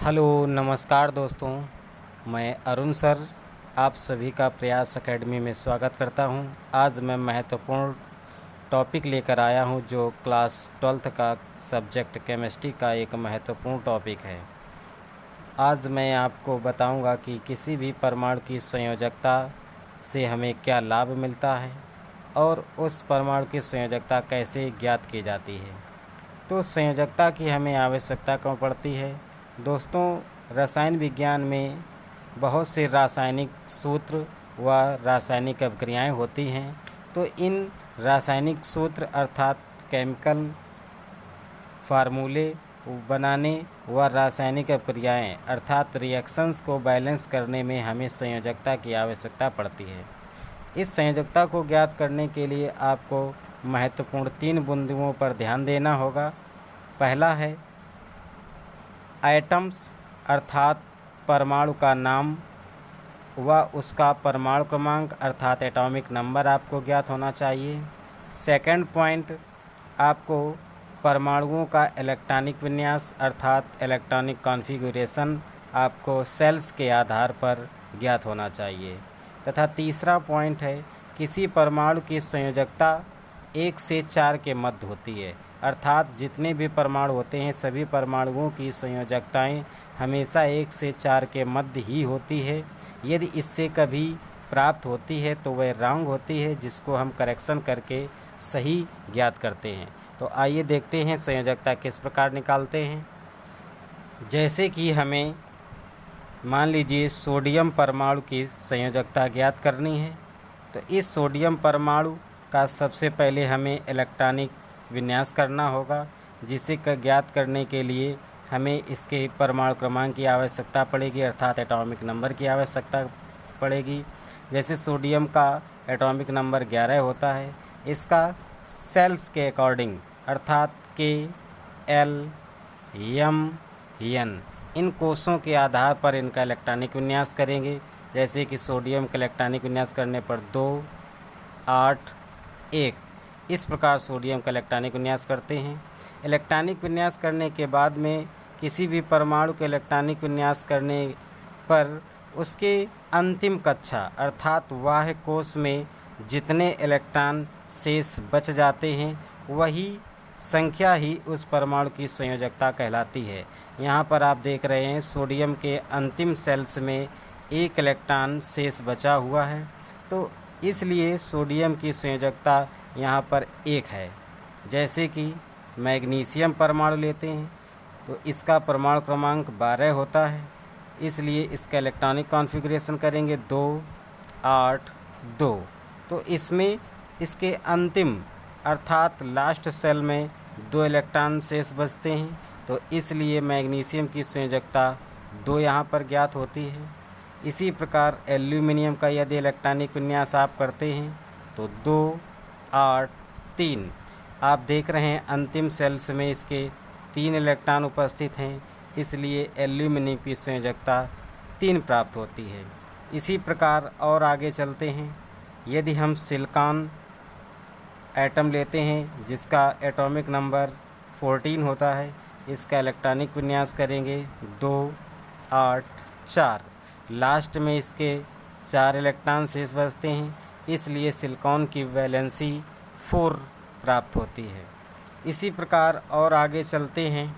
Hello नमस्कार दोस्तों, मैं अरुण सर आप सभी का प्रयास एकेडमी में स्वागत करता हूं। आज मैं महत्वपूर्ण टॉपिक लेकर आया हूं जो क्लास 12th का सब्जेक्ट केमिस्ट्री का एक महत्वपूर्ण टॉपिक है। आज मैं आपको बताऊंगा कि किसी भी परमाणु की संयोजकता से हमें क्या लाभ मिलता है और उस परमाणु की संयोजकता कैसे ज्ञात की जाती है। तो संयोजकता की हमें आवश्यकता क्यों पड़ती है? दोस्तों, रसायन विज्ञान में बहुत से रासायनिक सूत्र व रासायनिक अभिक्रियाएं होती हैं। तो इन रासायनिक सूत्र अर्थात केमिकल फार्मूले बनाने व रासायनिक अभिक्रियाएं अर्थात रिएक्शंस को बैलेंस करने में हमें संयोजकता की आवश्यकता पड़ती है। इस संयोजकता को ज्ञात करने के लिए आपको महत्वपूर्ण 3 बिंदुओं पर ध्यान देना होगा। पहला है एटम्स अर्थात परमाणु का नाम व उसका परमाणु क्रमांक अर्थात एटॉमिक नंबर आपको ज्ञात होना चाहिए। सेकंड पॉइंट, आपको परमाणुओं का इलेक्ट्रॉनिक विन्यास अर्थात इलेक्ट्रॉनिक कॉन्फ़िगरेशन आपको सेल्स के आधार पर ज्ञात होना चाहिए। तथा तीसरा पॉइंट है किसी परमाणु की संयोजकता 1 से 4 के मध्य होती है, अर्थात जितने भी परमाणु होते हैं सभी परमाणुओं की संयोजकताएं हमेशा 1 से 4 के मध्य ही होती है। यदि इससे कभी प्राप्त होती है तो वह रॉन्ग होती है, जिसको हम करेक्शन करके सही ज्ञात करते हैं। तो आइए देखते हैं संयोजकता किस प्रकार निकालते हैं। जैसे कि हमें मान लीजिए सोडियम परमाणु की संयोजकता ज्ञात करनी है, तो इस सोडियम परमाणु का सबसे पहले हमें इलेक्ट्रॉनिक विन्यास करना होगा, जिसे ज्ञात करने के लिए हमें इसके परमाणु क्रमांक की आवश्यकता पड़ेगी अर्थात एटॉमिक नंबर की आवश्यकता पड़ेगी। जैसे सोडियम का एटॉमिक नंबर 11 होता है, इसका सेल्स के अकॉर्डिंग अर्थात के, एल, एम, एन इन कोषों के आधार पर इनका इलेक्ट्रॉनिक विन्यास करेंगे। जैसे कि सोडियम का इलेक्ट्रॉनिक विन्यास करने पर 2, 8, 1 इस प्रकार सोडियम का इलेक्ट्रॉनिक विन्यास करते हैं। इलेक्ट्रॉनिक विन्यास करने के बाद में किसी भी परमाणु के इलेक्ट्रॉनिक विन्यास करने पर उसके अंतिम कक्षा अर्थात बाह्य कोश में जितने इलेक्ट्रॉन शेष बच जाते हैं वही संख्या ही उस परमाणु की संयोजकता कहलाती है। यहाँ पर आप देख रहे हैं सोडियम के अंतिम सेल्स में 1 इलेक्ट्रॉन शेष बचा हुआ है, तो इसलिए सोडियम की संयोजकता यहाँ पर 1 है। जैसे कि मैग्नीशियम परमाणु लेते हैं तो इसका परमाणु क्रमांक 12 होता है, इसलिए इसका इलेक्ट्रॉनिक कॉन्फ़िगरेशन करेंगे 2, 8, 2। तो इसमें इसके अंतिम अर्थात लास्ट सेल में 2 इलेक्ट्रॉन शेष बचते हैं, तो इसलिए मैग्नीशियम की संयोजकता 2 यहाँ पर ज्ञात होती है। इसी प्रकार एल्यूमिनियम का यदि इलेक्ट्रॉनिक विन्यास आप करते हैं तो 2, 8, 3 आप देख रहे हैं अंतिम सेल्स में इसके 3 इलेक्ट्रॉन उपस्थित हैं, इसलिए एल्यूमिनियम की संयोजकता 3 प्राप्त होती है। इसी प्रकार और आगे चलते हैं। यदि हम सिलिकॉन एटम लेते हैं जिसका एटॉमिक नंबर 14 होता है, इसका इलेक्ट्रॉनिक विन्यास करेंगे 2, 8, 4 लास्ट में इसके 4 इलेक्ट्रॉन शेष बचते हैं, इसलिए सिलिकॉन की वैलेंसी 4 प्राप्त होती है। इसी प्रकार और आगे चलते हैं।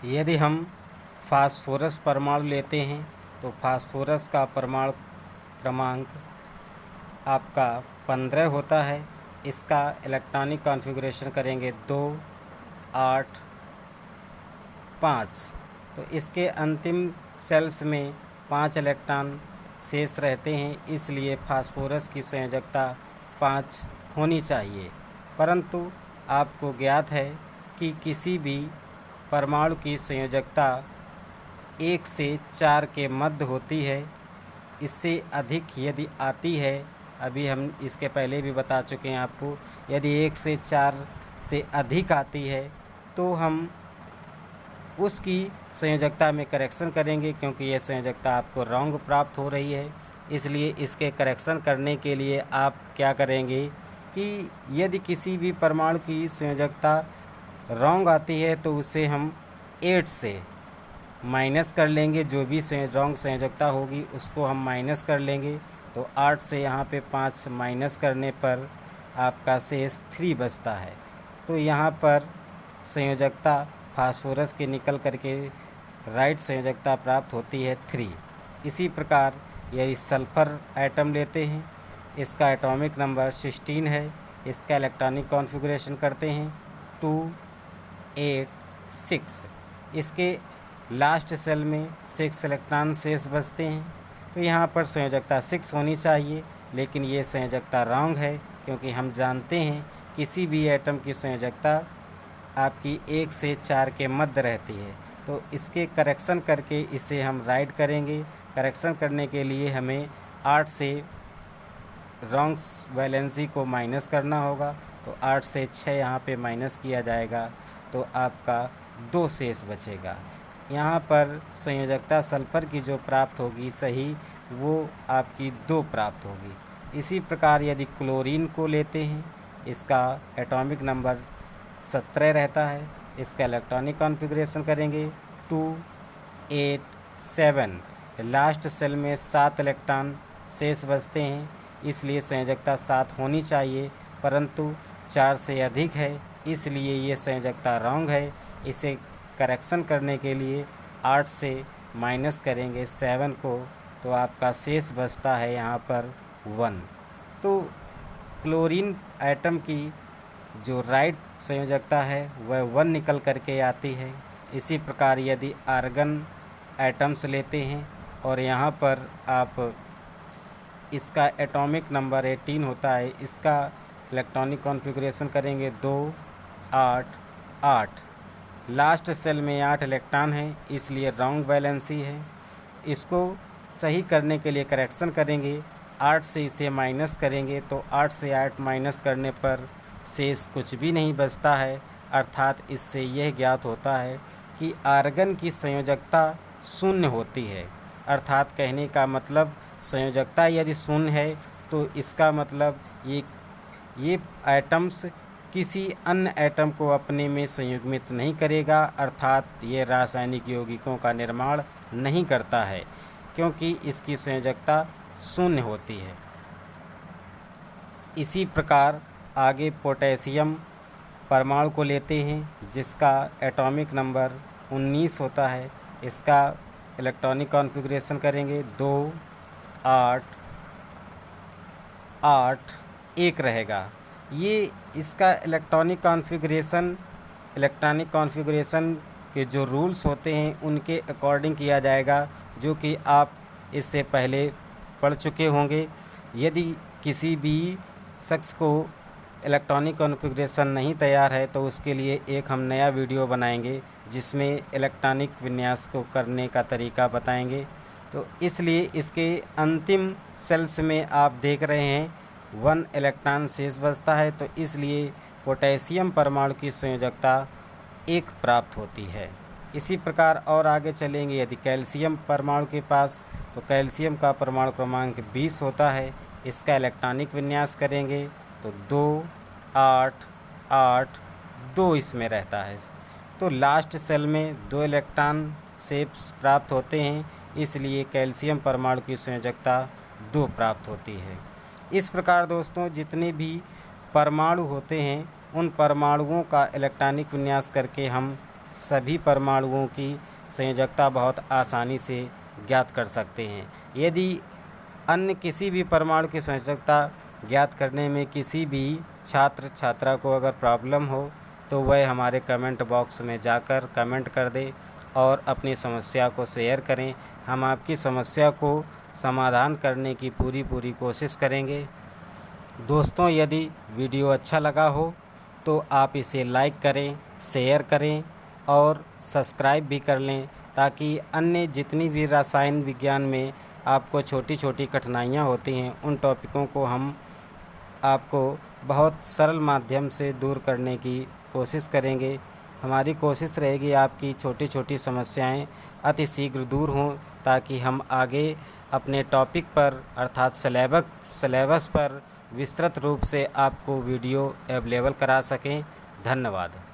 यदि हम फास्फोरस परमाणु लेते हैं तो फास्फोरस का परमाणु क्रमांक आपका 15 होता है, इसका इलेक्ट्रॉनिक कॉन्फ़िगरेशन करेंगे 2, 8, 5। तो इसके अंतिम सेल्स में 5 इलेक्ट्रॉन शेष रहते हैं, इसलिए फास्फोरस की संयोजकता 5 होनी चाहिए। परंतु आपको ज्ञात है कि किसी भी परमाणु की संयोजकता 1 से 4 के मध्य होती है। इससे अधिक यदि आती है, अभी हम इसके पहले भी बता चुके हैं आपको, यदि 1 से 4 से अधिक आती है तो हम उसकी संयोजकता में करेक्शन करेंगे, क्योंकि यह संयोजकता आपको रॉन्ग प्राप्त हो रही है। इसलिए इसके करेक्शन करने के लिए आप क्या करेंगे कि यदि किसी भी परमाणु की संयोजकता रॉन्ग आती है तो उसे हम 8 से माइनस कर लेंगे, जो भी रॉन्ग संयोजकता होगी उसको हम माइनस कर लेंगे। तो 8 से यहाँ पे 5 माइनस करने पर आपका शेष 3 बचता है। तो यहाँ पर संयोजकता फास्फोरस के निकल करके राइट संयोजकता प्राप्त होती है 3। इसी प्रकार यदि सल्फ़र एटम लेते हैं, इसका एटॉमिक नंबर 16 है। इसका इलेक्ट्रॉनिक कॉन्फ़िगरेशन करते हैं 2 8 6। इसके लास्ट सेल में 6 इलेक्ट्रॉन शेष बचते हैं। तो यहाँ पर संयोजकता 6 होनी चाहिए, लेकिन ये संयोजकता रॉन्ग है, क्योंकि हम जानते हैं किसी भी एटम की संयोजकता आपकी 1 से 4 के मध्य रहती है। तो इसके करेक्शन करके इसे हम राइट करेंगे। करेक्शन करने के लिए हमें 8 से रॉन्ग वैलेंसी को माइनस करना होगा। तो 8 से 6 यहाँ पे माइनस किया जाएगा, तो आपका 2 शेष बचेगा। यहाँ पर संयोजकता सल्फ़र की जो प्राप्त होगी सही, वो आपकी 2 प्राप्त होगी। इसी प्रकार यदि क्लोरीन को लेते हैं, इसका एटॉमिक नंबर 17 रहता है। इसका इलेक्ट्रॉनिक कॉन्फ़िगरेशन करेंगे 2 8 7। लास्ट सेल में 7 इलेक्ट्रॉन शेष बचते हैं, इसलिए संयोजकता 7 होनी चाहिए, परंतु 4 से अधिक है, इसलिए ये संयोजकता रॉन्ग है। इसे करेक्शन करने के लिए 8 से माइनस करेंगे 7 को, तो आपका शेष बचता है यहाँ पर 1। तो क्लोरीन एटम की जो राइट संयोजकता है वह 1 निकल करके आती है। इसी प्रकार यदि आर्गन एटम्स लेते हैं और यहाँ पर आप इसका एटॉमिक नंबर 18 होता है, इसका इलेक्ट्रॉनिक कॉन्फ़िगरेशन करेंगे 2 8 8। लास्ट सेल में 8 इलेक्ट्रॉन है, इसलिए रॉन्ग वैलेंसी है। इसको सही करने के लिए करेक्शन करेंगे, 8 से इसे माइनस करेंगे, तो 8 से 8 माइनस करने पर शेष कुछ भी नहीं बचता है। अर्थात इससे यह ज्ञात होता है कि आर्गन की संयोजकता शून्य होती है। अर्थात कहने का मतलब संयोजकता यदि शून्य है तो इसका मतलब ये एटम्स किसी अन्य एटम को अपने में संयुग्मित नहीं करेगा, अर्थात ये रासायनिक यौगिकों का निर्माण नहीं करता है, क्योंकि इसकी संयोजकता शून्य होती है। इसी प्रकार आगे पोटेशियम परमाणु को लेते हैं, जिसका एटॉमिक नंबर 19 होता है। इसका इलेक्ट्रॉनिक कॉन्फ़िगरेशन करेंगे 2 8 8 1 रहेगा। ये इसका इलेक्ट्रॉनिक कॉन्फ़िगरेशन के जो रूल्स होते हैं उनके अकॉर्डिंग किया जाएगा, जो कि आप इससे पहले पढ़ चुके होंगे। यदि किसी भी शख्स को इलेक्ट्रॉनिक कॉन्फ़िगरेशन नहीं तैयार है तो उसके लिए एक हम नया वीडियो बनाएंगे, जिसमें इलेक्ट्रॉनिक विन्यास को करने का तरीका बताएंगे। तो इसलिए इसके अंतिम सेल्स में आप देख रहे हैं 1 इलेक्ट्रॉन शेष बचता है, तो इसलिए पोटेशियम परमाणु की संयोजकता 1 प्राप्त होती है। इसी प्रकार और आगे चलेंगे यदि कैल्शियम परमाणु के पास, तो कैल्शियम का परमाणु क्रमांक 20 होता है। इसका इलेक्ट्रॉनिक विन्यास करेंगे तो 2 8 8 2 इसमें रहता है। तो लास्ट सेल में 2 इलेक्ट्रॉन शेष प्राप्त होते हैं, इसलिए कैल्शियम परमाणु की संयोजकता 2 प्राप्त होती है। इस प्रकार दोस्तों जितने भी परमाणु होते हैं उन परमाणुओं का इलेक्ट्रॉनिक विन्यास करके हम सभी परमाणुओं की संयोजकता बहुत आसानी से ज्ञात कर सकते हैं। यदि अन्य किसी भी परमाणु की संयोजकता ज्ञात करने में किसी भी छात्र छात्रा को अगर प्रॉब्लम हो तो वह हमारे कमेंट बॉक्स में जाकर कमेंट कर दे और अपनी समस्या को शेयर करें। हम आपकी समस्या को समाधान करने की पूरी कोशिश करेंगे। दोस्तों यदि वीडियो अच्छा लगा हो तो आप इसे लाइक करें, शेयर करें और सब्सक्राइब भी कर लें, ताकि अन्य जितनी भी रसायन विज्ञान में आपको छोटी छोटी कठिनाइयाँ होती हैं उन टॉपिकों को हम आपको बहुत सरल माध्यम से दूर करने की कोशिश करेंगे। हमारी कोशिश रहेगी आपकी छोटी छोटी समस्याएं अति शीघ्र दूर हों, ताकि हम आगे अपने टॉपिक पर अर्थात सिलेबस पर विस्तृत रूप से आपको वीडियो अवेलेबल करा सकें। धन्यवाद।